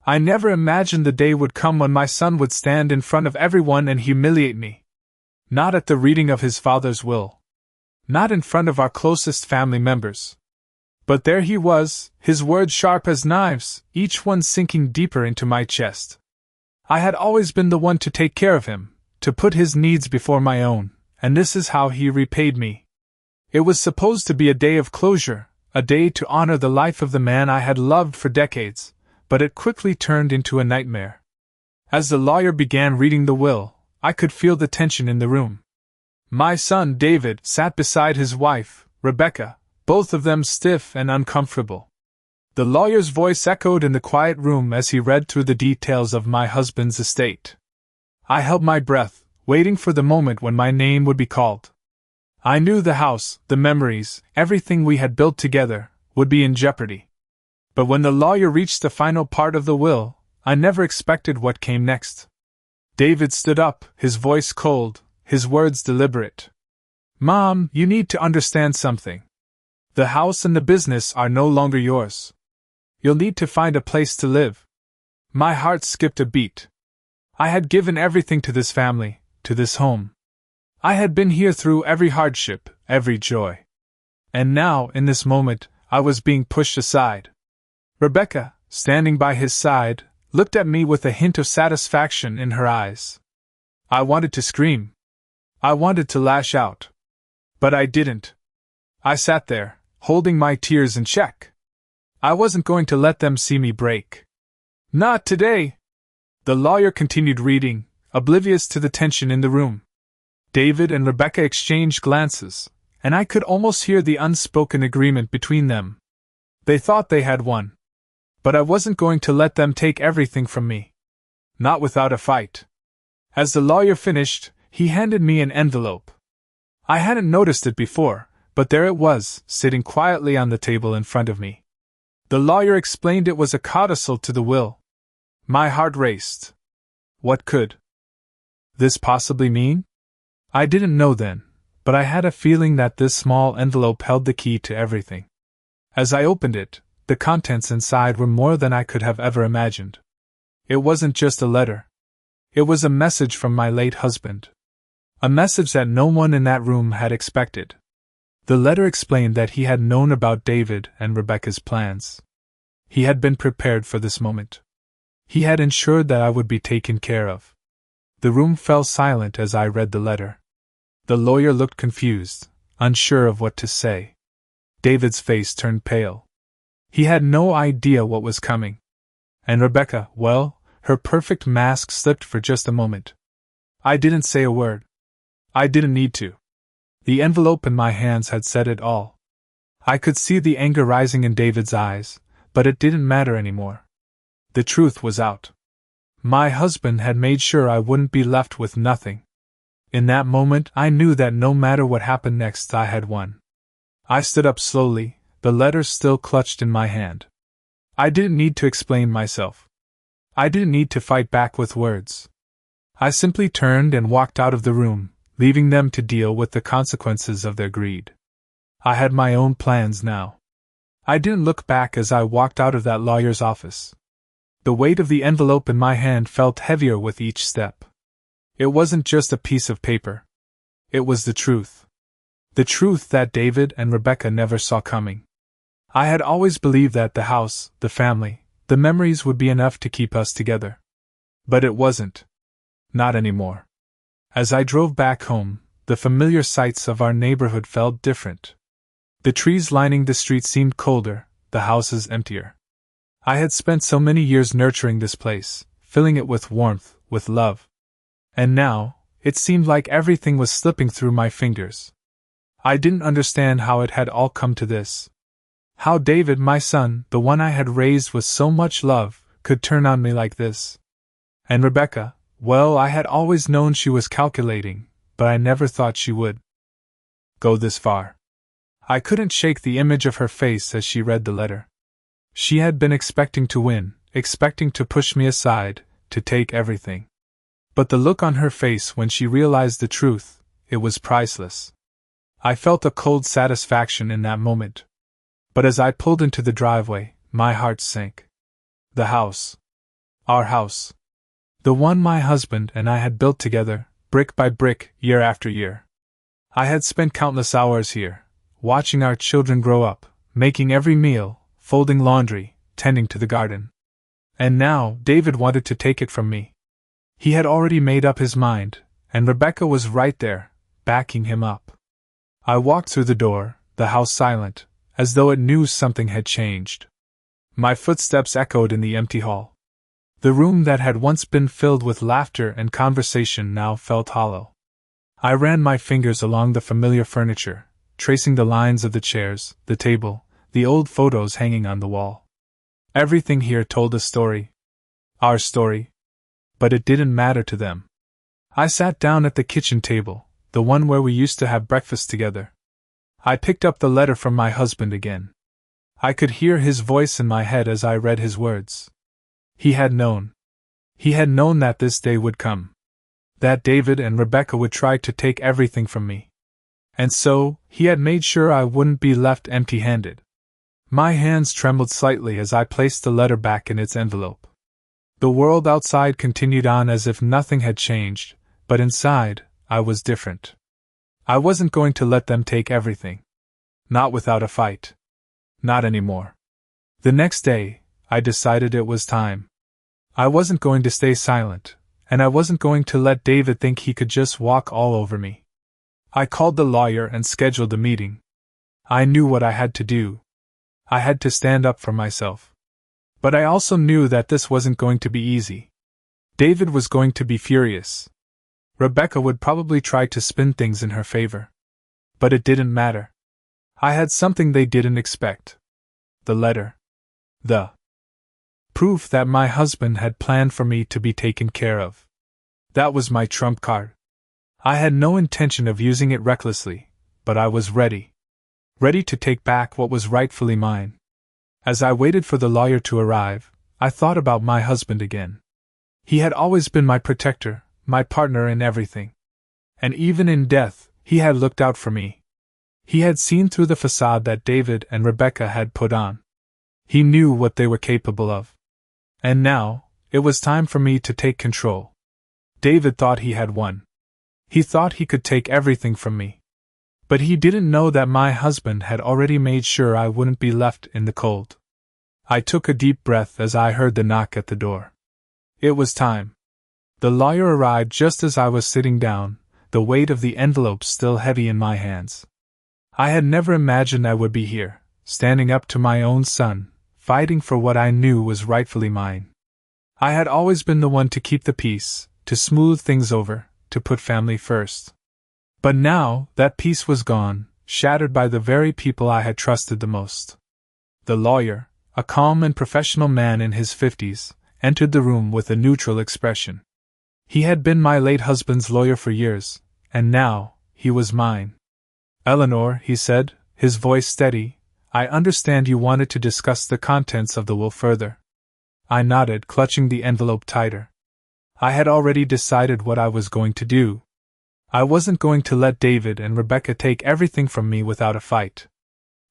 I never imagined the day would come when my son would stand in front of everyone and humiliate me. Not at the reading of his father's will. Not in front of our closest family members. But there he was, his words sharp as knives, each one sinking deeper into my chest. I had always been the one to take care of him, to put his needs before my own, and this is how he repaid me. It was supposed to be a day of closure, a day to honor the life of the man I had loved for decades, but it quickly turned into a nightmare. As the lawyer began reading the will, I could feel the tension in the room. My son, David, sat beside his wife, Rebecca, both of them stiff and uncomfortable. The lawyer's voice echoed in the quiet room as he read through the details of my husband's estate. I held my breath, waiting for the moment when my name would be called. I knew the house, the memories, everything we had built together, would be in jeopardy. But when the lawyer reached the final part of the will, I never expected what came next. David stood up, his voice cold, his words deliberate. "Mom, you need to understand something. The house and the business are no longer yours. You'll need to find a place to live." My heart skipped a beat. I had given everything to this family, to this home. I had been here through every hardship, every joy. And now, in this moment, I was being pushed aside. Rebecca, standing by his side, looked at me with a hint of satisfaction in her eyes. I wanted to scream. I wanted to lash out. But I didn't. I sat there, holding my tears in check. I wasn't going to let them see me break. Not today. The lawyer continued reading, oblivious to the tension in the room. David and Rebecca exchanged glances, and I could almost hear the unspoken agreement between them. They thought they had won. But I wasn't going to let them take everything from me. Not without a fight. As the lawyer finished, he handed me an envelope. I hadn't noticed it before, but there it was, sitting quietly on the table in front of me. The lawyer explained it was a codicil to the will. My heart raced. What could this possibly mean? I didn't know then, but I had a feeling that this small envelope held the key to everything. As I opened it, the contents inside were more than I could have ever imagined. It wasn't just a letter. It was a message from my late husband. A message that no one in that room had expected. The letter explained that he had known about David and Rebecca's plans. He had been prepared for this moment. He had ensured that I would be taken care of. The room fell silent as I read the letter. The lawyer looked confused, unsure of what to say. David's face turned pale. He had no idea what was coming. And Rebecca, well, her perfect mask slipped for just a moment. I didn't say a word. I didn't need to. The envelope in my hands had said it all. I could see the anger rising in David's eyes, but it didn't matter anymore. The truth was out. My husband had made sure I wouldn't be left with nothing. In that moment, I knew that no matter what happened next, I had won. I stood up slowly, the letter still clutched in my hand. I didn't need to explain myself. I didn't need to fight back with words. I simply turned and walked out of the room, leaving them to deal with the consequences of their greed. I had my own plans now. I didn't look back as I walked out of that lawyer's office. The weight of the envelope in my hand felt heavier with each step. It wasn't just a piece of paper. It was the truth. The truth that David and Rebecca never saw coming. I had always believed that the house, the family, the memories would be enough to keep us together. But it wasn't. Not anymore. As I drove back home, the familiar sights of our neighborhood felt different. The trees lining the street seemed colder, the houses emptier. I had spent so many years nurturing this place, filling it with warmth, with love. And now, it seemed like everything was slipping through my fingers. I didn't understand how it had all come to this. How David, my son, the one I had raised with so much love, could turn on me like this. And Rebecca, well, I had always known she was calculating, but I never thought she would go this far. I couldn't shake the image of her face as she read the letter. She had been expecting to win, expecting to push me aside, to take everything. But the look on her face when she realized the truth, it was priceless. I felt a cold satisfaction in that moment. But as I pulled into the driveway, my heart sank. The house. Our house. The one my husband and I had built together, brick by brick, year after year. I had spent countless hours here, watching our children grow up, making every meal, folding laundry, tending to the garden. And now, David wanted to take it from me. He had already made up his mind, and Rebecca was right there, backing him up. I walked through the door, the house silent, as though it knew something had changed. My footsteps echoed in the empty hall. The room that had once been filled with laughter and conversation now felt hollow. I ran my fingers along the familiar furniture, tracing the lines of the chairs, the table, the old photos hanging on the wall. Everything here told a story. Our story. But it didn't matter to them. I sat down at the kitchen table, the one where we used to have breakfast together. I picked up the letter from my husband again. I could hear his voice in my head as I read his words. He had known. He had known that this day would come. That David and Rebecca would try to take everything from me. And so, he had made sure I wouldn't be left empty-handed. My hands trembled slightly as I placed the letter back in its envelope. The world outside continued on as if nothing had changed, but inside, I was different. I wasn't going to let them take everything. Not without a fight. Not anymore. The next day, I decided it was time. I wasn't going to stay silent, and I wasn't going to let David think he could just walk all over me. I called the lawyer and scheduled a meeting. I knew what I had to do. I had to stand up for myself. But I also knew that this wasn't going to be easy. David was going to be furious. Rebecca would probably try to spin things in her favor. But it didn't matter. I had something they didn't expect. The letter. The proof that my husband had planned for me to be taken care of. That was my trump card. I had no intention of using it recklessly, but I was ready. Ready to take back what was rightfully mine. As I waited for the lawyer to arrive, I thought about my husband again. He had always been my protector, my partner in everything. And even in death, he had looked out for me. He had seen through the facade that David and Rebecca had put on. He knew what they were capable of. And now, it was time for me to take control. David thought he had won. He thought he could take everything from me. But he didn't know that my husband had already made sure I wouldn't be left in the cold. I took a deep breath as I heard the knock at the door. It was time. The lawyer arrived just as I was sitting down, the weight of the envelope still heavy in my hands. I had never imagined I would be here, standing up to my own son, fighting for what I knew was rightfully mine. I had always been the one to keep the peace, to smooth things over, to put family first. But now, that peace was gone, shattered by the very people I had trusted the most. The lawyer, a calm and professional man in his 50s, entered the room with a neutral expression. He had been my late husband's lawyer for years, and now, he was mine. "Eleanor," he said, his voice steady, "I understand you wanted to discuss the contents of the will further." I nodded, clutching the envelope tighter. I had already decided what I was going to do. I wasn't going to let David and Rebecca take everything from me without a fight.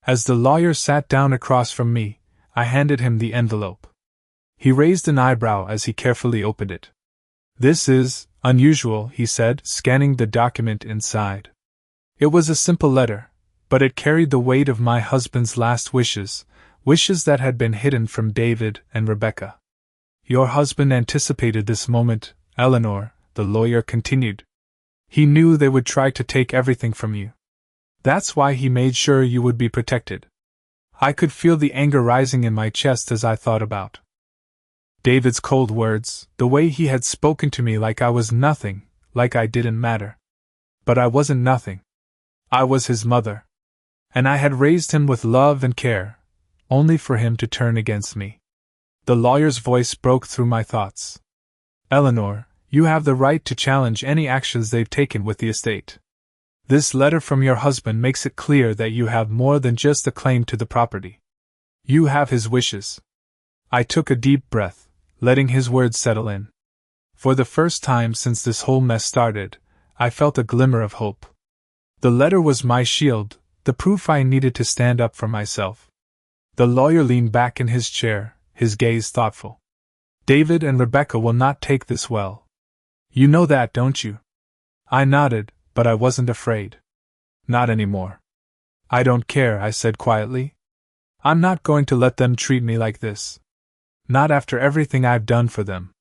As the lawyer sat down across from me, I handed him the envelope. He raised an eyebrow as he carefully opened it. "This is unusual," he said, scanning the document inside. It was a simple letter, but it carried the weight of my husband's last wishes, wishes that had been hidden from David and Rebecca. "Your husband anticipated this moment, Eleanor," the lawyer continued. "He knew they would try to take everything from you. That's why he made sure you would be protected." I could feel the anger rising in my chest as I thought about David's cold words, the way he had spoken to me like I was nothing, like I didn't matter. But I wasn't nothing. I was his mother. And I had raised him with love and care, only for him to turn against me. The lawyer's voice broke through my thoughts. "Eleanor, you have the right to challenge any actions they've taken with the estate. This letter from your husband makes it clear that you have more than just a claim to the property. You have his wishes." I took a deep breath, letting his words settle in. For the first time since this whole mess started, I felt a glimmer of hope. The letter was my shield, the proof I needed to stand up for myself. The lawyer leaned back in his chair, his gaze thoughtful. David and Rebecca will not take this well. You know that, don't you? I nodded, but I wasn't afraid. Not anymore. I don't care, I said quietly. I'm not going to let them treat me like this. Not after everything I've done for them.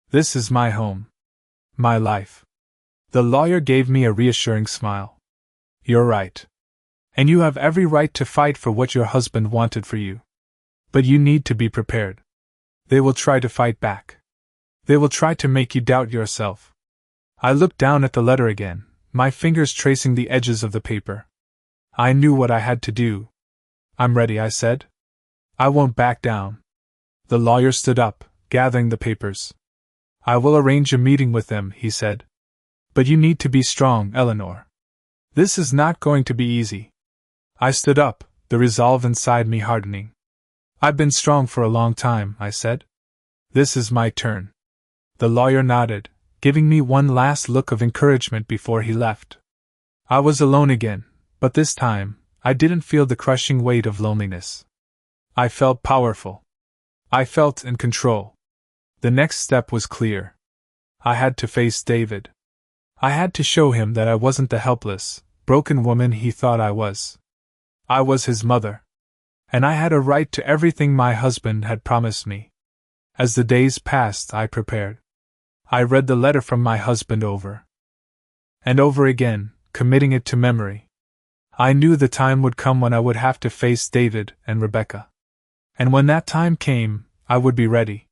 This is my home. My life. The lawyer gave me a reassuring smile. You're right. And you have every right to fight for what your husband wanted for you. But you need to be prepared. They will try to fight back. They will try to make you doubt yourself. I looked down at the letter again, my fingers tracing the edges of the paper. I knew what I had to do. I'm ready, I said. I won't back down. The lawyer stood up, gathering the papers. I will arrange a meeting with them, he said. But you need to be strong, Eleanor. This is not going to be easy. I stood up, the resolve inside me hardening. I've been strong for a long time, I said. This is my turn. The lawyer nodded, giving me one last look of encouragement before he left. I was alone again, but this time, I didn't feel the crushing weight of loneliness. I felt powerful. I felt in control. The next step was clear. I had to face David. I had to show him that I wasn't the helpless, broken woman he thought I was. I was his mother. And I had a right to everything my husband had promised me. As the days passed, I prepared. I read the letter from my husband over and over again, committing it to memory. I knew the time would come when I would have to face David and Rebecca. And when that time came, I would be ready.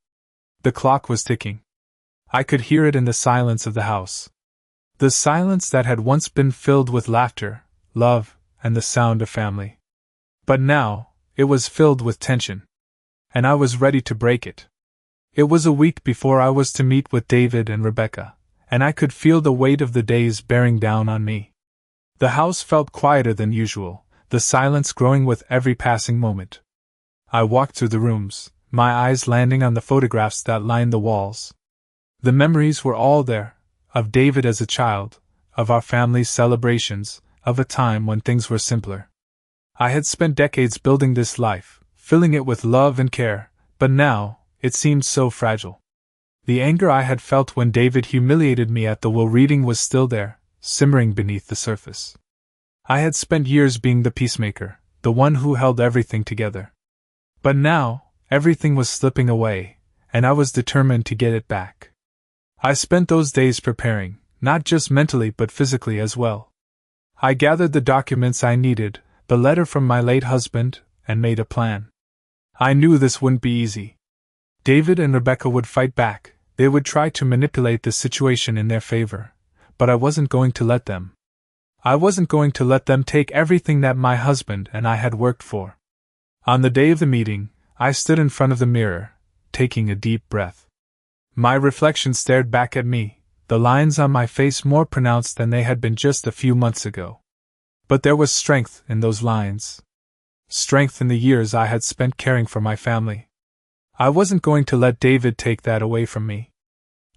The clock was ticking. I could hear it in the silence of the house. The silence that had once been filled with laughter, love, and the sound of family. But now, it was filled with tension. And I was ready to break it. It was a week before I was to meet with David and Rebecca, and I could feel the weight of the days bearing down on me. The house felt quieter than usual, the silence growing with every passing moment. I walked through the rooms, my eyes landing on the photographs that lined the walls. The memories were all there, of David as a child, of our family's celebrations, of a time when things were simpler. I had spent decades building this life, filling it with love and care, but now, it seemed so fragile. The anger I had felt when David humiliated me at the will reading was still there, simmering beneath the surface. I had spent years being the peacemaker, the one who held everything together. But now, everything was slipping away, and I was determined to get it back. I spent those days preparing, not just mentally but physically as well. I gathered the documents I needed, the letter from my late husband, and made a plan. I knew this wouldn't be easy. David and Rebecca would fight back, they would try to manipulate the situation in their favor, but I wasn't going to let them. I wasn't going to let them take everything that my husband and I had worked for. On the day of the meeting, I stood in front of the mirror, taking a deep breath. My reflection stared back at me, the lines on my face more pronounced than they had been just a few months ago. But there was strength in those lines. Strength in the years I had spent caring for my family. I wasn't going to let David take that away from me.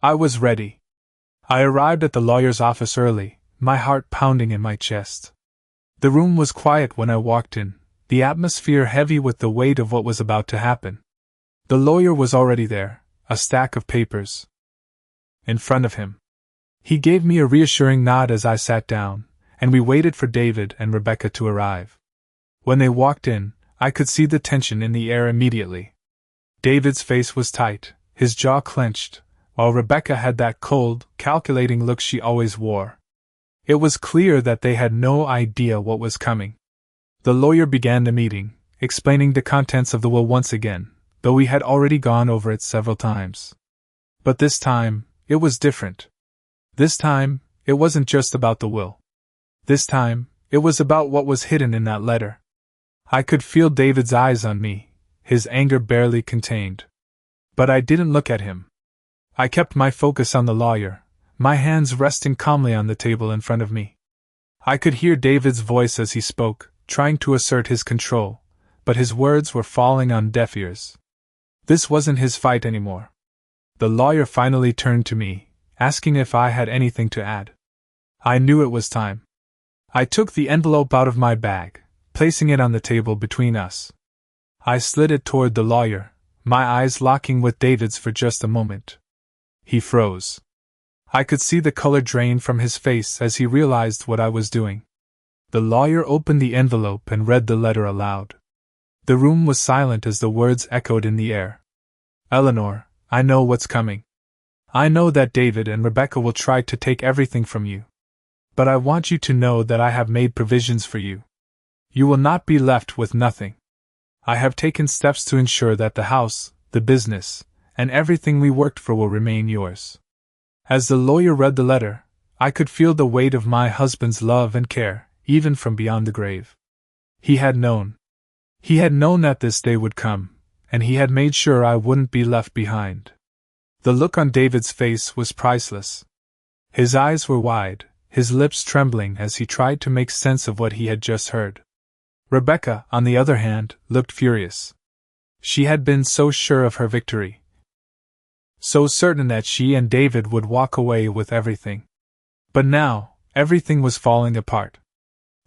I was ready. I arrived at the lawyer's office early, my heart pounding in my chest. The room was quiet when I walked in, the atmosphere heavy with the weight of what was about to happen. The lawyer was already there, a stack of papers in front of him. He gave me a reassuring nod as I sat down, and we waited for David and Rebecca to arrive. When they walked in, I could see the tension in the air immediately. David's face was tight, his jaw clenched, while Rebecca had that cold, calculating look she always wore. It was clear that they had no idea what was coming. The lawyer began the meeting, explaining the contents of the will once again, though we had already gone over it several times. But this time, it was different. This time, it wasn't just about the will. This time, it was about what was hidden in that letter. I could feel David's eyes on me, his anger barely contained. But I didn't look at him. I kept my focus on the lawyer, my hands resting calmly on the table in front of me. I could hear David's voice as he spoke, trying to assert his control, but his words were falling on deaf ears. This wasn't his fight anymore. The lawyer finally turned to me, asking if I had anything to add. I knew it was time. I took the envelope out of my bag, placing it on the table between us. I slid it toward the lawyer, my eyes locking with David's for just a moment. He froze. I could see the color drain from his face as he realized what I was doing. The lawyer opened the envelope and read the letter aloud. The room was silent as the words echoed in the air. Eleanor, I know what's coming. I know that David and Rebecca will try to take everything from you. But I want you to know that I have made provisions for you. You will not be left with nothing. I have taken steps to ensure that the house, the business, and everything we worked for will remain yours. As the lawyer read the letter, I could feel the weight of my husband's love and care, even from beyond the grave. He had known. He had known that this day would come, and he had made sure I wouldn't be left behind. The look on David's face was priceless. His eyes were wide, his lips trembling as he tried to make sense of what he had just heard. Rebecca, on the other hand, looked furious. She had been so sure of her victory. So certain that she and David would walk away with everything. But now, everything was falling apart.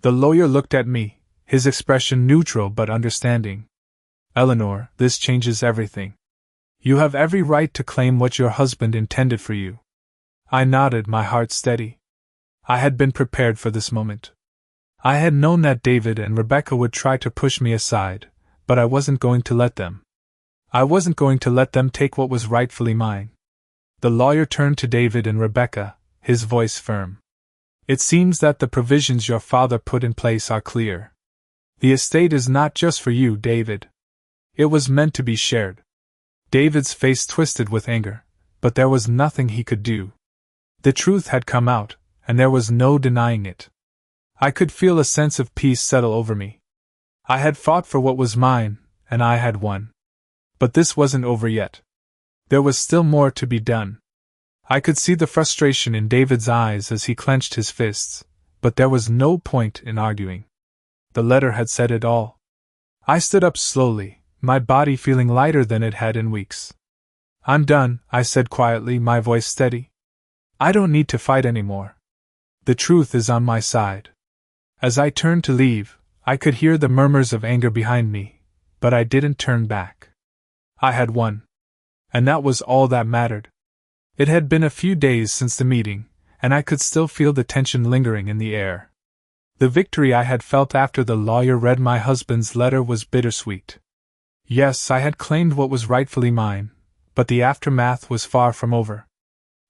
The lawyer looked at me, his expression neutral but understanding. Eleanor, this changes everything. You have every right to claim what your husband intended for you. I nodded, my heart steady. I had been prepared for this moment. I had known that David and Rebecca would try to push me aside, but I wasn't going to let them. I wasn't going to let them take what was rightfully mine. The lawyer turned to David and Rebecca, his voice firm. It seems that the provisions your father put in place are clear. The estate is not just for you, David. It was meant to be shared. David's face twisted with anger, but there was nothing he could do. The truth had come out, and there was no denying it. I could feel a sense of peace settle over me. I had fought for what was mine, and I had won. But this wasn't over yet. There was still more to be done. I could see the frustration in David's eyes as he clenched his fists, but there was no point in arguing. The letter had said it all. I stood up slowly, my body feeling lighter than it had in weeks. I'm done, I said quietly, my voice steady. I don't need to fight anymore. The truth is on my side. As I turned to leave, I could hear the murmurs of anger behind me, but I didn't turn back. I had won. And that was all that mattered. It had been a few days since the meeting, and I could still feel the tension lingering in the air. The victory I had felt after the lawyer read my husband's letter was bittersweet. Yes, I had claimed what was rightfully mine, but the aftermath was far from over.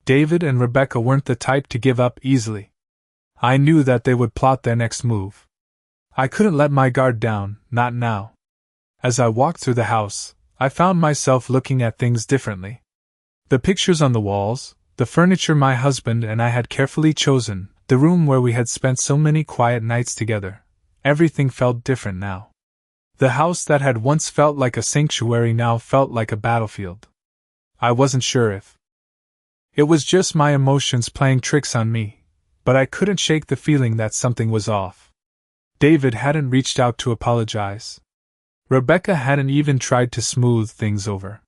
David and Rebecca weren't the type to give up easily. I knew that they would plot their next move. I couldn't let my guard down, not now. As I walked through the house, I found myself looking at things differently. The pictures on the walls, the furniture my husband and I had carefully chosen, the room where we had spent so many quiet nights together, everything felt different now. The house that had once felt like a sanctuary now felt like a battlefield. I wasn't sure if it was just my emotions playing tricks on me, but I couldn't shake the feeling that something was off. David hadn't reached out to apologize. Rebecca hadn't even tried to smooth things over.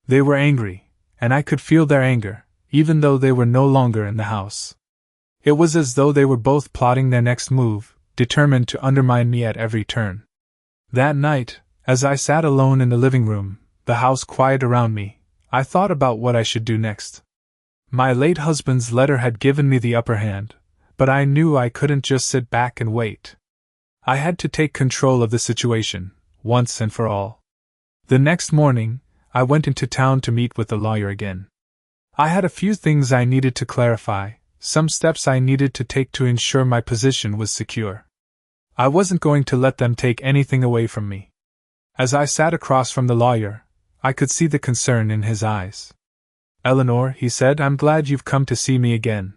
They were angry, and I could feel their anger, even though they were no longer in the house. It was as though they were both plotting their next move, determined to undermine me at every turn. That night, as I sat alone in the living room, the house quiet around me, I thought about what I should do next. My late husband's letter had given me the upper hand, but I knew I couldn't just sit back and wait. I had to take control of the situation, once and for all. The next morning, I went into town to meet with the lawyer again. I had a few things I needed to clarify, some steps I needed to take to ensure my position was secure. I wasn't going to let them take anything away from me. As I sat across from the lawyer, I could see the concern in his eyes. Eleanor, he said, I'm glad you've come to see me again.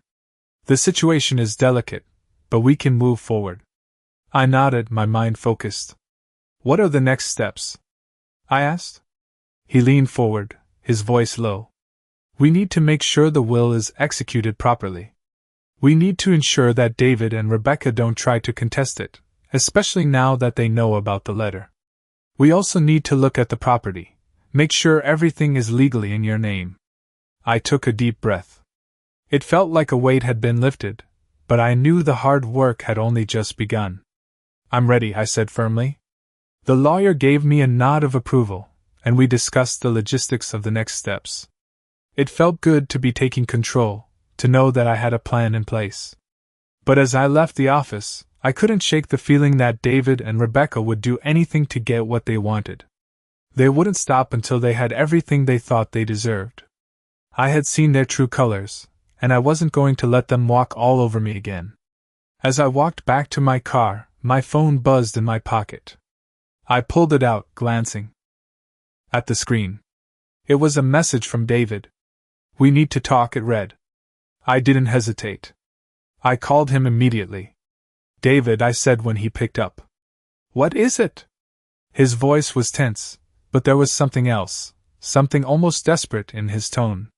The situation is delicate, but we can move forward. I nodded, my mind focused. What are the next steps? I asked. He leaned forward, his voice low. We need to make sure the will is executed properly. We need to ensure that David and Rebecca don't try to contest it, especially now that they know about the letter. We also need to look at the property, make sure everything is legally in your name. I took a deep breath. It felt like a weight had been lifted, but I knew the hard work had only just begun. I'm ready, I said firmly. The lawyer gave me a nod of approval, and we discussed the logistics of the next steps. It felt good to be taking control, to know that I had a plan in place. But as I left the office, I couldn't shake the feeling that David and Rebecca would do anything to get what they wanted. They wouldn't stop until they had everything they thought they deserved. I had seen their true colors, and I wasn't going to let them walk all over me again. As I walked back to my car, my phone buzzed in my pocket. I pulled it out, glancing at the screen. It was a message from David. "We need to talk," it read. I didn't hesitate. I called him immediately. "David," I said when he picked up. "What is it?" His voice was tense, but there was something else, something almost desperate in his tone.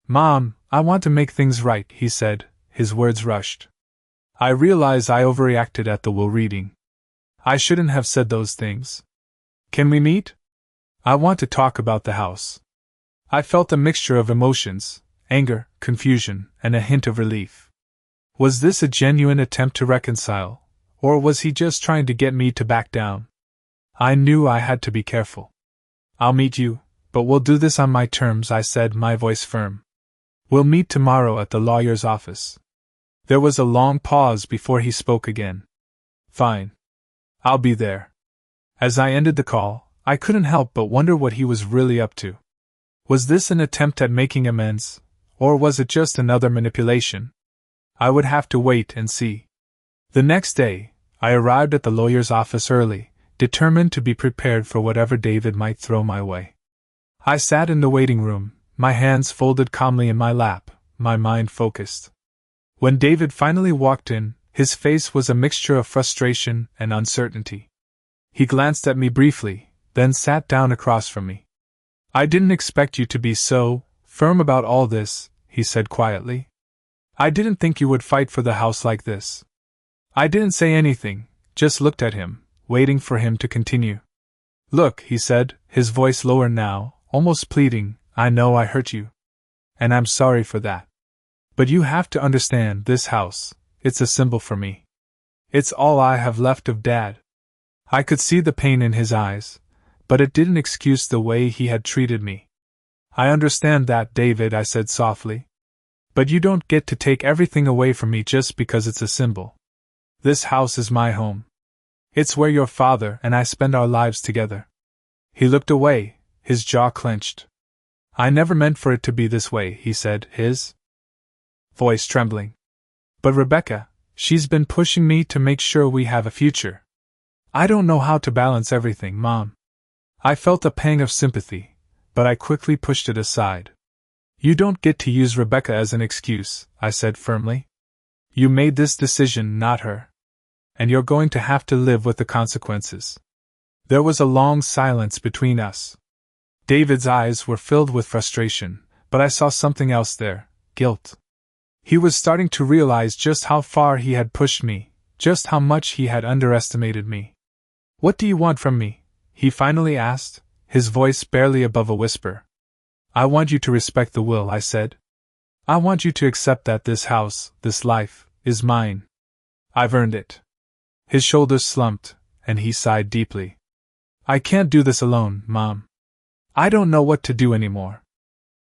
"Mom, I want to make things right," he said, his words rushed. I realize I overreacted at the will reading. I shouldn't have said those things. "Can we meet? I want to talk about the house." I felt a mixture of emotions, anger, confusion, and a hint of relief. Was this a genuine attempt to reconcile, or was he just trying to get me to back down? I knew I had to be careful. "I'll meet you, but we'll do this on my terms," I said, my voice firm. "We'll meet tomorrow at the lawyer's office." There was a long pause before he spoke again. "Fine. I'll be there." As I ended the call, I couldn't help but wonder what he was really up to. Was this an attempt at making amends, or was it just another manipulation? I would have to wait and see. The next day, I arrived at the lawyer's office early, determined to be prepared for whatever David might throw my way. I sat in the waiting room, my hands folded calmly in my lap, my mind focused. When David finally walked in, his face was a mixture of frustration and uncertainty. He glanced at me briefly, then sat down across from me. "I didn't expect you to be so firm about all this," he said quietly. "I didn't think you would fight for the house like this." I didn't say anything, just looked at him, waiting for him to continue. "Look," he said, his voice lower now, almost pleading, "I know I hurt you. And I'm sorry for that. But you have to understand, this house, it's a symbol for me. It's all I have left of Dad." I could see the pain in his eyes, but it didn't excuse the way he had treated me. "I understand that, David," I said softly. "But you don't get to take everything away from me just because it's a symbol. This house is my home. It's where your father and I spend our lives together." He looked away, his jaw clenched. "I never meant for it to be this way," he said, his voice trembling. "But Rebecca, she's been pushing me to make sure we have a future. I don't know how to balance everything, Mom." I felt a pang of sympathy, but I quickly pushed it aside. "You don't get to use Rebecca as an excuse," I said firmly. "You made this decision, not her. And you're going to have to live with the consequences." There was a long silence between us. David's eyes were filled with frustration, but I saw something else there, guilt. He was starting to realize just how far he had pushed me, just how much he had underestimated me. "What do you want from me?" he finally asked, his voice barely above a whisper. "I want you to respect the will," I said. "I want you to accept that this house, this life, is mine. I've earned it." His shoulders slumped, and he sighed deeply. "I can't do this alone, Mom. I don't know what to do anymore."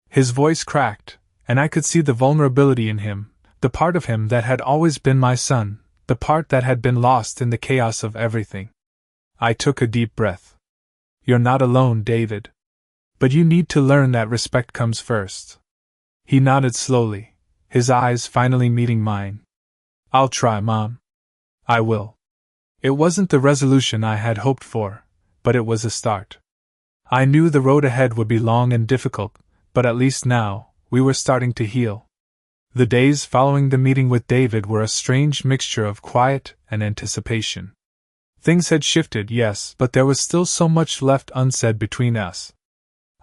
His voice cracked, and I could see the vulnerability in him, the part of him that had always been my son, the part that had been lost in the chaos of everything. I took a deep breath. "You're not alone, David. But you need to learn that respect comes first." He nodded slowly, his eyes finally meeting mine. "I'll try, Mom. I will." It wasn't the resolution I had hoped for, but it was a start. I knew the road ahead would be long and difficult, but at least now, we were starting to heal. The days following the meeting with David were a strange mixture of quiet and anticipation. Things had shifted, yes, but there was still so much left unsaid between us.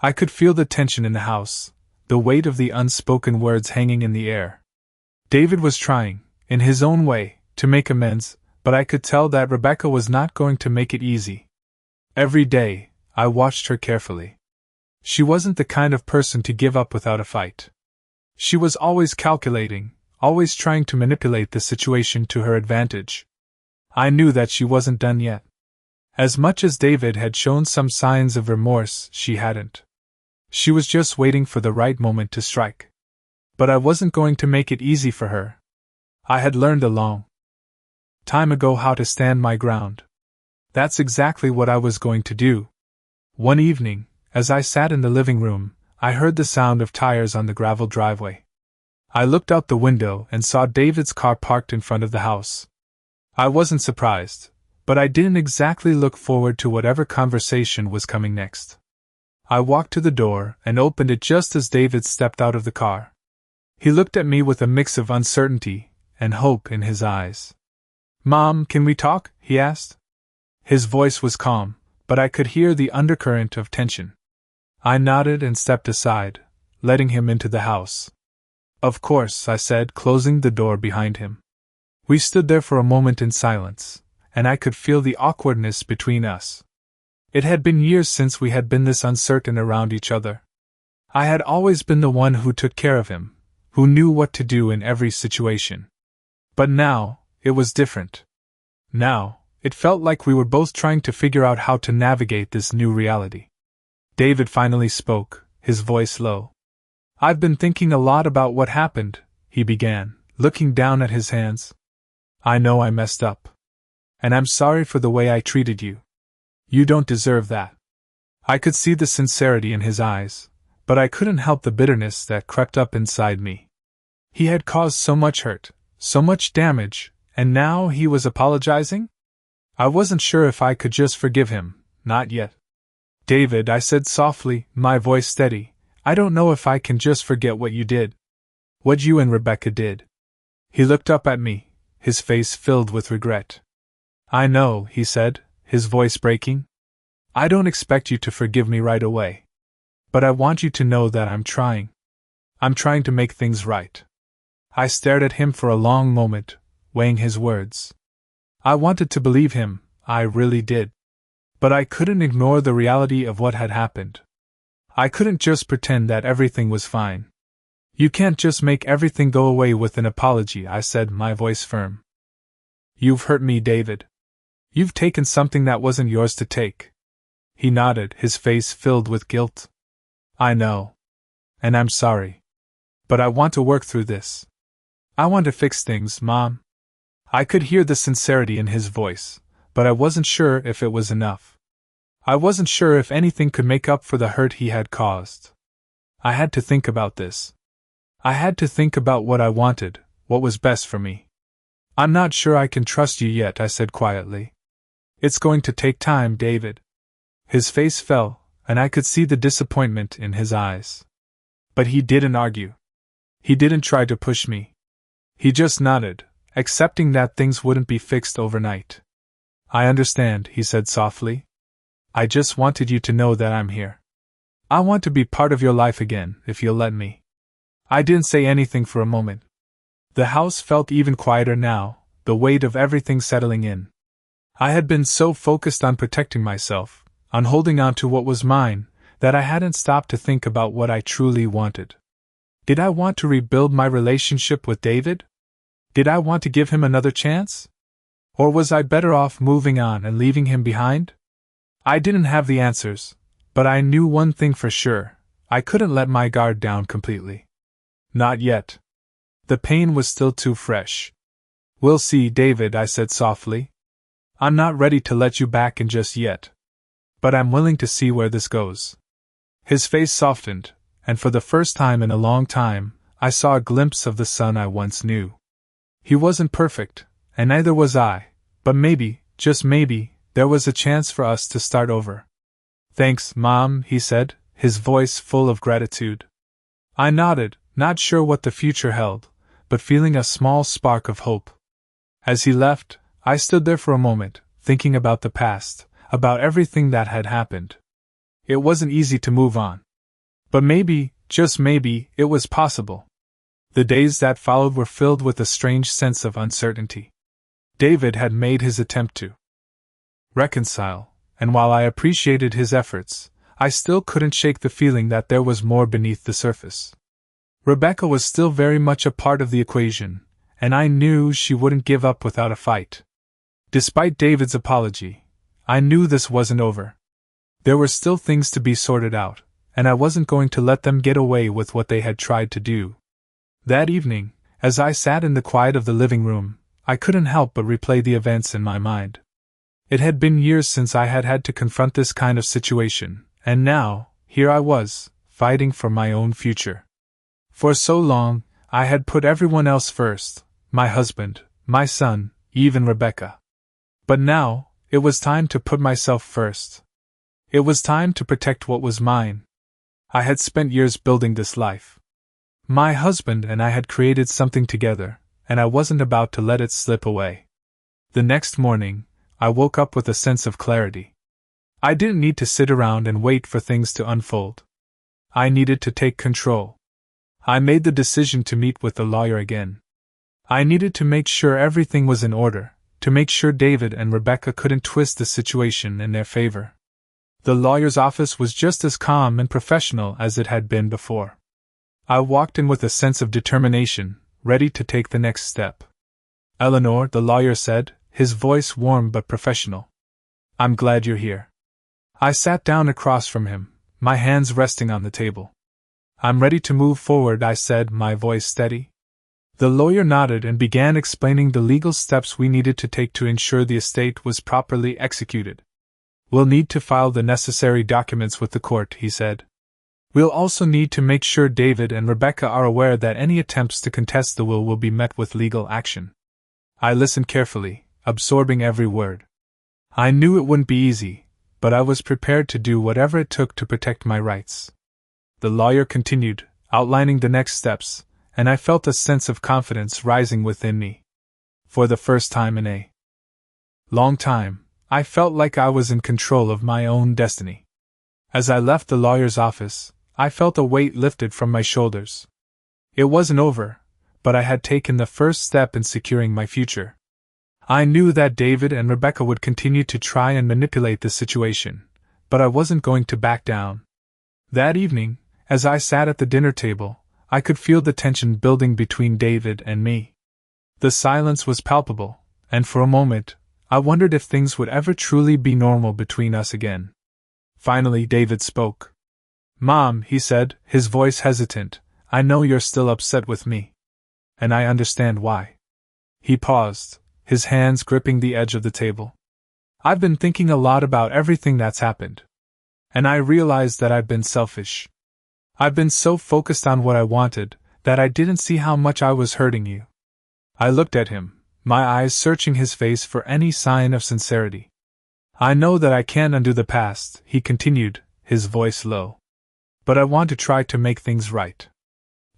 I could feel the tension in the house, the weight of the unspoken words hanging in the air. David was trying, in his own way, to make amends, but I could tell that Rebecca was not going to make it easy. Every day, I watched her carefully. She wasn't the kind of person to give up without a fight. She was always calculating, always trying to manipulate the situation to her advantage. I knew that she wasn't done yet. As much as David had shown some signs of remorse, she hadn't. She was just waiting for the right moment to strike. But I wasn't going to make it easy for her. I had learned a long time ago how to stand my ground. That's exactly what I was going to do. One evening, as I sat in the living room, I heard the sound of tires on the gravel driveway. I looked out the window and saw David's car parked in front of the house. I wasn't surprised, but I didn't exactly look forward to whatever conversation was coming next. I walked to the door and opened it just as David stepped out of the car. He looked at me with a mix of uncertainty and hope in his eyes. "Mom, can we talk?" he asked. His voice was calm, but I could hear the undercurrent of tension. I nodded and stepped aside, letting him into the house. "Of course," I said, closing the door behind him. We stood there for a moment in silence, and I could feel the awkwardness between us. It had been years since we had been this uncertain around each other. I had always been the one who took care of him, who knew what to do in every situation. But now, it was different. Now, it felt like we were both trying to figure out how to navigate this new reality. David finally spoke, his voice low. "I've been thinking a lot about what happened," he began, looking down at his hands. "I know I messed up. And I'm sorry for the way I treated you. You don't deserve that." I could see the sincerity in his eyes, but I couldn't help the bitterness that crept up inside me. He had caused so much hurt, so much damage, and now he was apologizing? I wasn't sure if I could just forgive him, not yet. "David," I said softly, my voice steady, "I don't know if I can just forget what you did. What you and Rebecca did." He looked up at me, his face filled with regret. "I know," he said, his voice breaking. "I don't expect you to forgive me right away. But I want you to know that I'm trying. I'm trying to make things right." I stared at him for a long moment, weighing his words. I wanted to believe him, I really did. But I couldn't ignore the reality of what had happened. I couldn't just pretend that everything was fine. "You can't just make everything go away with an apology," I said, my voice firm. "You've hurt me, David. You've taken something that wasn't yours to take." He nodded, his face filled with guilt. "I know. And I'm sorry. But I want to work through this. I want to fix things, Mom." I could hear the sincerity in his voice, but I wasn't sure if it was enough. I wasn't sure if anything could make up for the hurt he had caused. I had to think about this. I had to think about what I wanted, what was best for me. "I'm not sure I can trust you yet," I said quietly. "It's going to take time, David." His face fell, and I could see the disappointment in his eyes. But he didn't argue. He didn't try to push me. He just nodded, accepting that things wouldn't be fixed overnight. "I understand," he said softly. "I just wanted you to know that I'm here. I want to be part of your life again, if you'll let me." I didn't say anything for a moment. The house felt even quieter now, the weight of everything settling in. I had been so focused on protecting myself, on holding on to what was mine, that I hadn't stopped to think about what I truly wanted. Did I want to rebuild my relationship with David? Did I want to give him another chance? Or was I better off moving on and leaving him behind? I didn't have the answers, but I knew one thing for sure: I couldn't let my guard down completely. Not yet. The pain was still too fresh. "We'll see, David," I said softly. "I'm not ready to let you back in just yet. But I'm willing to see where this goes." His face softened, and for the first time in a long time, I saw a glimpse of the son I once knew. He wasn't perfect, and neither was I, but maybe, just maybe, there was a chance for us to start over. "Thanks, Mom," he said, his voice full of gratitude. I nodded, not sure what the future held, but feeling a small spark of hope. As he left, I stood there for a moment, thinking about the past, about everything that had happened. It wasn't easy to move on. But maybe, just maybe, it was possible. The days that followed were filled with a strange sense of uncertainty. David had made his attempt to reconcile, and while I appreciated his efforts, I still couldn't shake the feeling that there was more beneath the surface. Rebecca was still very much a part of the equation, and I knew she wouldn't give up without a fight. Despite David's apology, I knew this wasn't over. There were still things to be sorted out, and I wasn't going to let them get away with what they had tried to do. That evening, as I sat in the quiet of the living room, I couldn't help but replay the events in my mind. It had been years since I had had to confront this kind of situation, and now, here I was, fighting for my own future. For so long, I had put everyone else first, my husband, my son, even Rebecca. But now, it was time to put myself first. It was time to protect what was mine. I had spent years building this life. My husband and I had created something together, and I wasn't about to let it slip away. The next morning, I woke up with a sense of clarity. I didn't need to sit around and wait for things to unfold. I needed to take control. I made the decision to meet with the lawyer again. I needed to make sure everything was in order, to make sure David and Rebecca couldn't twist the situation in their favor. The lawyer's office was just as calm and professional as it had been before. I walked in with a sense of determination, ready to take the next step. "Eleanor," the lawyer said, his voice warm but professional. "I'm glad you're here." I sat down across from him, my hands resting on the table. "I'm ready to move forward," I said, my voice steady. The lawyer nodded and began explaining the legal steps we needed to take to ensure the estate was properly executed. "We'll need to file the necessary documents with the court," he said. "We'll also need to make sure David and Rebecca are aware that any attempts to contest the will be met with legal action." I listened carefully, absorbing every word. I knew it wouldn't be easy, but I was prepared to do whatever it took to protect my rights. The lawyer continued, outlining the next steps, and I felt a sense of confidence rising within me. For the first time in a long time, I felt like I was in control of my own destiny. As I left the lawyer's office, I felt a weight lifted from my shoulders. It wasn't over, but I had taken the first step in securing my future. I knew that David and Rebecca would continue to try and manipulate the situation, but I wasn't going to back down. That evening, as I sat at the dinner table, I could feel the tension building between David and me. The silence was palpable, and for a moment, I wondered if things would ever truly be normal between us again. Finally, David spoke. "Mom," he said, his voice hesitant, "I know you're still upset with me. And I understand why." He paused, his hands gripping the edge of the table. "I've been thinking a lot about everything that's happened. And I realized that I've been selfish. I've been so focused on what I wanted, that I didn't see how much I was hurting you." I looked at him, my eyes searching his face for any sign of sincerity. "I know that I can't undo the past," he continued, his voice low. "But I want to try to make things right.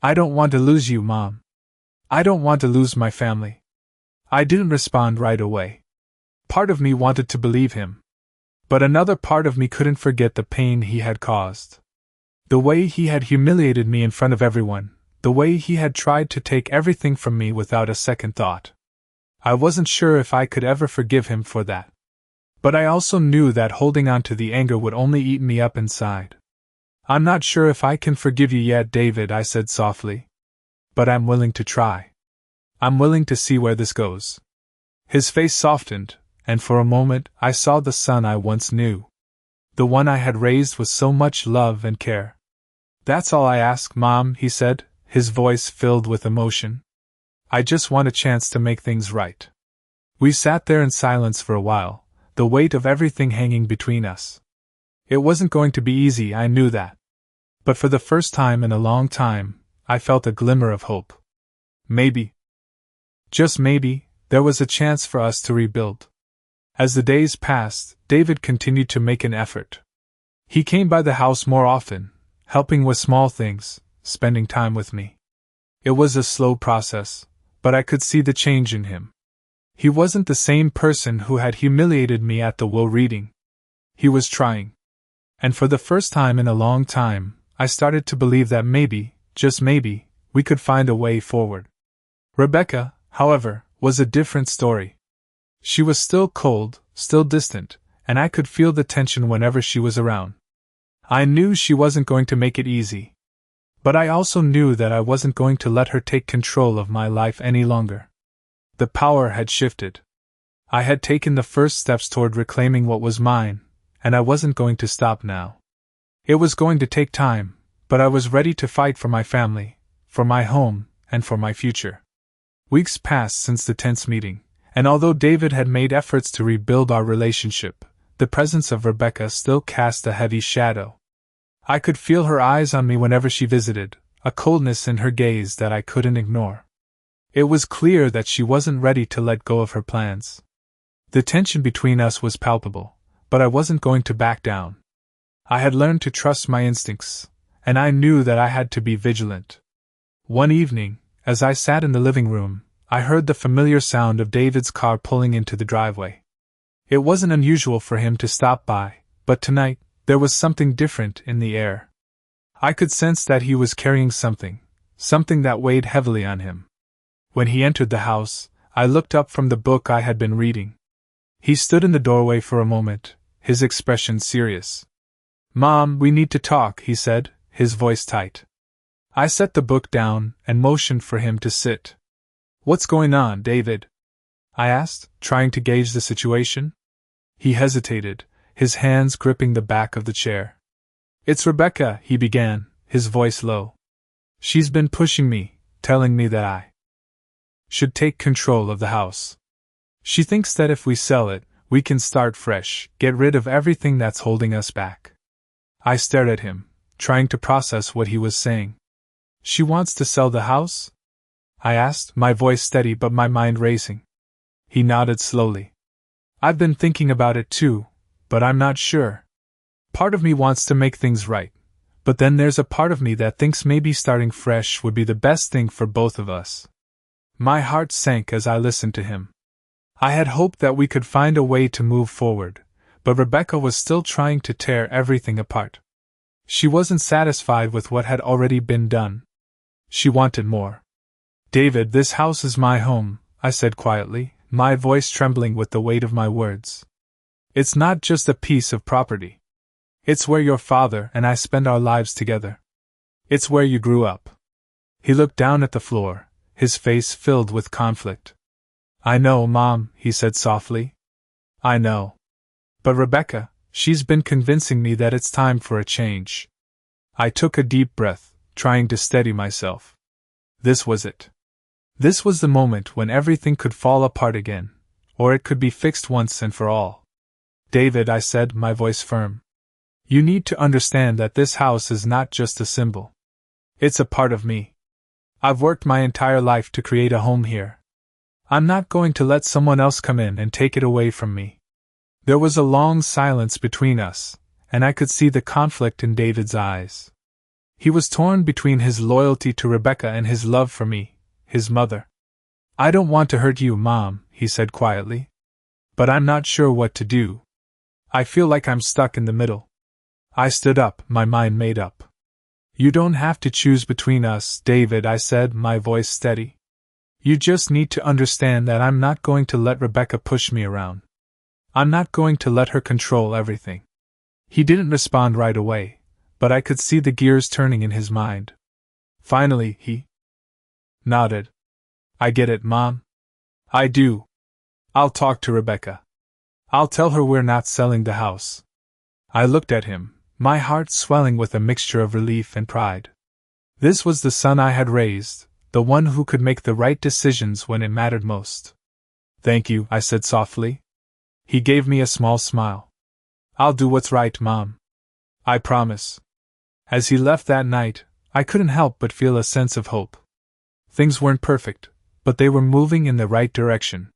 I don't want to lose you, Mom. I don't want to lose my family." I didn't respond right away. Part of me wanted to believe him. But another part of me couldn't forget the pain he had caused. The way he had humiliated me in front of everyone, the way he had tried to take everything from me without a second thought. I wasn't sure if I could ever forgive him for that. But I also knew that holding on to the anger would only eat me up inside. "I'm not sure if I can forgive you yet, David," I said softly. "But I'm willing to try. I'm willing to see where this goes." His face softened, and for a moment I saw the son I once knew. The one I had raised with so much love and care. "That's all I ask, Mom," he said, his voice filled with emotion. "I just want a chance to make things right." We sat there in silence for a while, the weight of everything hanging between us. It wasn't going to be easy, I knew that. But for the first time in a long time, I felt a glimmer of hope. Maybe, just maybe, there was a chance for us to rebuild. As the days passed, David continued to make an effort. He came by the house more often, helping with small things, spending time with me. It was a slow process, but I could see the change in him. He wasn't the same person who had humiliated me at the will reading. He was trying. And for the first time in a long time, I started to believe that maybe, just maybe, we could find a way forward. Rebecca, however, was a different story. She was still cold, still distant, and I could feel the tension whenever she was around. I knew she wasn't going to make it easy. But I also knew that I wasn't going to let her take control of my life any longer. The power had shifted. I had taken the first steps toward reclaiming what was mine, and I wasn't going to stop now. It was going to take time, but I was ready to fight for my family, for my home, and for my future. Weeks passed since the tense meeting, and although David had made efforts to rebuild our relationship, the presence of Rebecca still cast a heavy shadow. I could feel her eyes on me whenever she visited, a coldness in her gaze that I couldn't ignore. It was clear that she wasn't ready to let go of her plans. The tension between us was palpable, but I wasn't going to back down. I had learned to trust my instincts, and I knew that I had to be vigilant. One evening, as I sat in the living room, I heard the familiar sound of David's car pulling into the driveway. It wasn't unusual for him to stop by, but tonight, there was something different in the air. I could sense that he was carrying something that weighed heavily on him. When he entered the house, I looked up from the book I had been reading. He stood in the doorway for a moment, his expression serious. "Mom, we need to talk," he said, his voice tight. I set the book down and motioned for him to sit. "What's going on, David?" I asked, trying to gauge the situation. He hesitated, his hands gripping the back of the chair. "It's Rebecca," he began, his voice low. "She's been pushing me, telling me that I should take control of the house. She thinks that if we sell it, we can start fresh, get rid of everything that's holding us back." I stared at him, trying to process what he was saying. "She wants to sell the house?" I asked, my voice steady but my mind racing. He nodded slowly. "I've been thinking about it too, but I'm not sure. Part of me wants to make things right, but then there's a part of me that thinks maybe starting fresh would be the best thing for both of us." My heart sank as I listened to him. I had hoped that we could find a way to move forward, but Rebecca was still trying to tear everything apart. She wasn't satisfied with what had already been done. She wanted more. "David, this house is my home," I said quietly, my voice trembling with the weight of my words. "It's not just a piece of property. It's where your father and I spend our lives together. It's where you grew up." He looked down at the floor, his face filled with conflict. "I know, Mom," he said softly. "I know. But Rebecca, she's been convincing me that it's time for a change." I took a deep breath, trying to steady myself. This was it. This was the moment when everything could fall apart again, or it could be fixed once and for all. "David," I said, my voice firm. "You need to understand that this house is not just a symbol. It's a part of me. I've worked my entire life to create a home here. I'm not going to let someone else come in and take it away from me." There was a long silence between us, and I could see the conflict in David's eyes. He was torn between his loyalty to Rebecca and his love for me, his mother. "I don't want to hurt you, Mom," he said quietly. "But I'm not sure what to do. I feel like I'm stuck in the middle." I stood up, my mind made up. "You don't have to choose between us, David," I said, my voice steady. "You just need to understand that I'm not going to let Rebecca push me around. I'm not going to let her control everything." He didn't respond right away, but I could see the gears turning in his mind. Finally, he nodded. "I get it, Mom. I do. I'll talk to Rebecca. I'll tell her we're not selling the house." I looked at him, my heart swelling with a mixture of relief and pride. This was the son I had raised, the one who could make the right decisions when it mattered most. "Thank you," I said softly. He gave me a small smile. "I'll do what's right, Mom. I promise." As he left that night, I couldn't help but feel a sense of hope. Things weren't perfect, but they were moving in the right direction.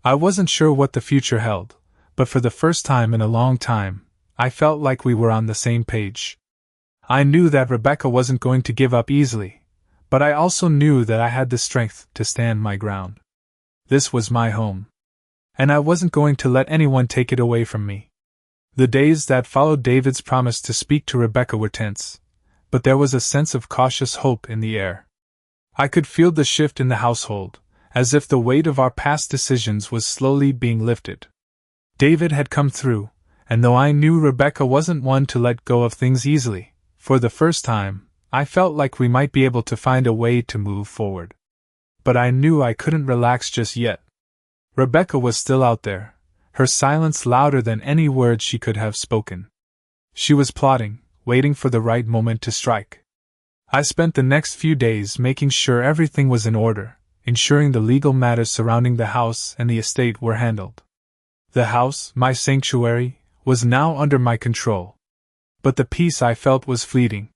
I wasn't sure what the future held, but for the first time in a long time, I felt like we were on the same page. I knew that Rebecca wasn't going to give up easily, but I also knew that I had the strength to stand my ground. This was my home, and I wasn't going to let anyone take it away from me. The days that followed David's promise to speak to Rebecca were tense, but there was a sense of cautious hope in the air. I could feel the shift in the household, as if the weight of our past decisions was slowly being lifted. David had come through, and though I knew Rebecca wasn't one to let go of things easily, for the first time, I felt like we might be able to find a way to move forward. But I knew I couldn't relax just yet. Rebecca was still out there, her silence louder than any words she could have spoken. She was plotting, waiting for the right moment to strike. I spent the next few days making sure everything was in order, ensuring the legal matters surrounding the house and the estate were handled. The house, my sanctuary, was now under my control. But the peace I felt was fleeting.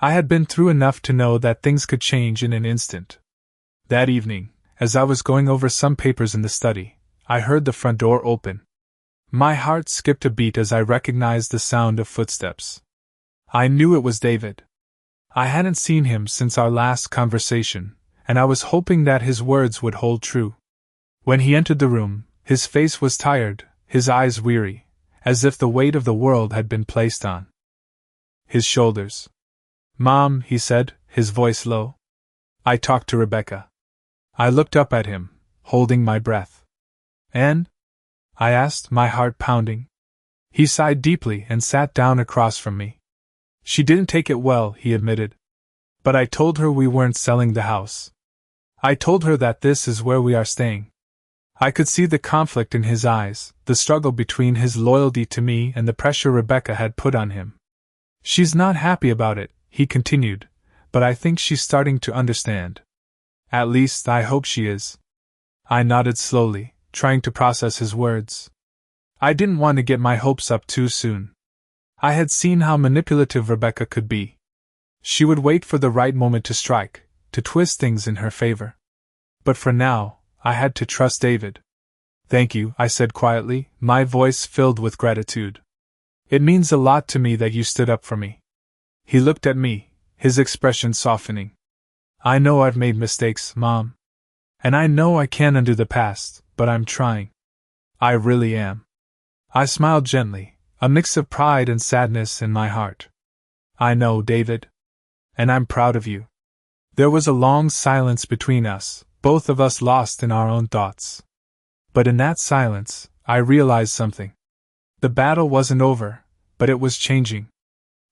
I had been through enough to know that things could change in an instant. That evening, as I was going over some papers in the study, I heard the front door open. My heart skipped a beat as I recognized the sound of footsteps. I knew it was David. I hadn't seen him since our last conversation, and I was hoping that his words would hold true. When he entered the room, his face was tired, his eyes weary, as if the weight of the world had been placed on his shoulders. "Mom," he said, his voice low. "I talked to Rebecca." I looked up at him, holding my breath. "And?" I asked, my heart pounding. He sighed deeply and sat down across from me. "She didn't take it well," he admitted. "But I told her we weren't selling the house. I told her that this is where we are staying." I could see the conflict in his eyes, the struggle between his loyalty to me and the pressure Rebecca had put on him. "She's not happy about it," he continued, "but I think she's starting to understand. At least, I hope she is." I nodded slowly, trying to process his words. I didn't want to get my hopes up too soon. I had seen how manipulative Rebecca could be. She would wait for the right moment to strike, to twist things in her favor. But for now, I had to trust David. "Thank you," I said quietly, my voice filled with gratitude. "It means a lot to me that you stood up for me." He looked at me, his expression softening. "I know I've made mistakes, Mom. And I know I can't undo the past, but I'm trying. I really am." I smiled gently, a mix of pride and sadness in my heart. "I know, David. And I'm proud of you." There was a long silence between us, both of us lost in our own thoughts. But in that silence, I realized something. The battle wasn't over, but it was changing.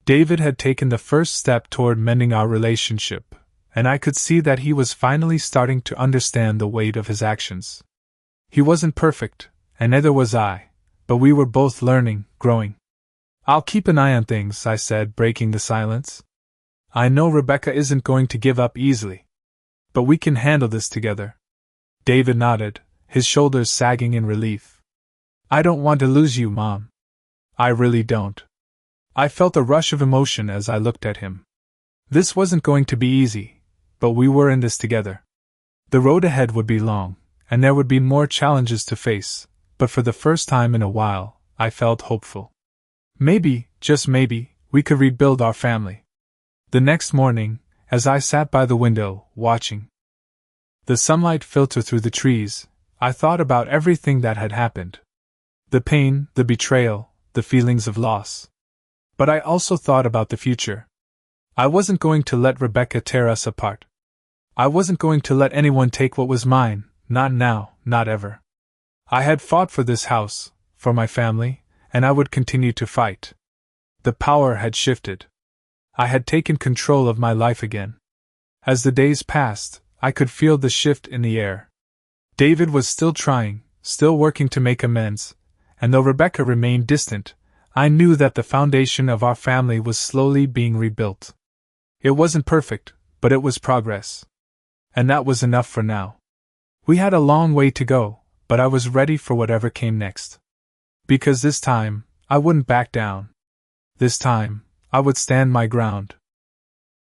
David had taken the first step toward mending our relationship, and I could see that he was finally starting to understand the weight of his actions. He wasn't perfect, and neither was I, but we were both learning, growing. "I'll keep an eye on things," I said, breaking the silence. "I know Rebecca isn't going to give up easily. But we can handle this together." David nodded, his shoulders sagging in relief. "I don't want to lose you, Mom. I really don't." I felt a rush of emotion as I looked at him. This wasn't going to be easy, but we were in this together. The road ahead would be long, and there would be more challenges to face, but for the first time in a while, I felt hopeful. Maybe, just maybe, we could rebuild our family. The next morning, as I sat by the window, watching the sunlight filter through the trees, I thought about everything that had happened. The pain, the betrayal, the feelings of loss. But I also thought about the future. I wasn't going to let Rebecca tear us apart. I wasn't going to let anyone take what was mine, not now, not ever. I had fought for this house, for my family, and I would continue to fight. The power had shifted. I had taken control of my life again. As the days passed, I could feel the shift in the air. David was still trying, still working to make amends, and though Rebecca remained distant, I knew that the foundation of our family was slowly being rebuilt. It wasn't perfect, but it was progress. And that was enough for now. We had a long way to go, but I was ready for whatever came next. Because this time, I wouldn't back down. This time, I would stand my ground.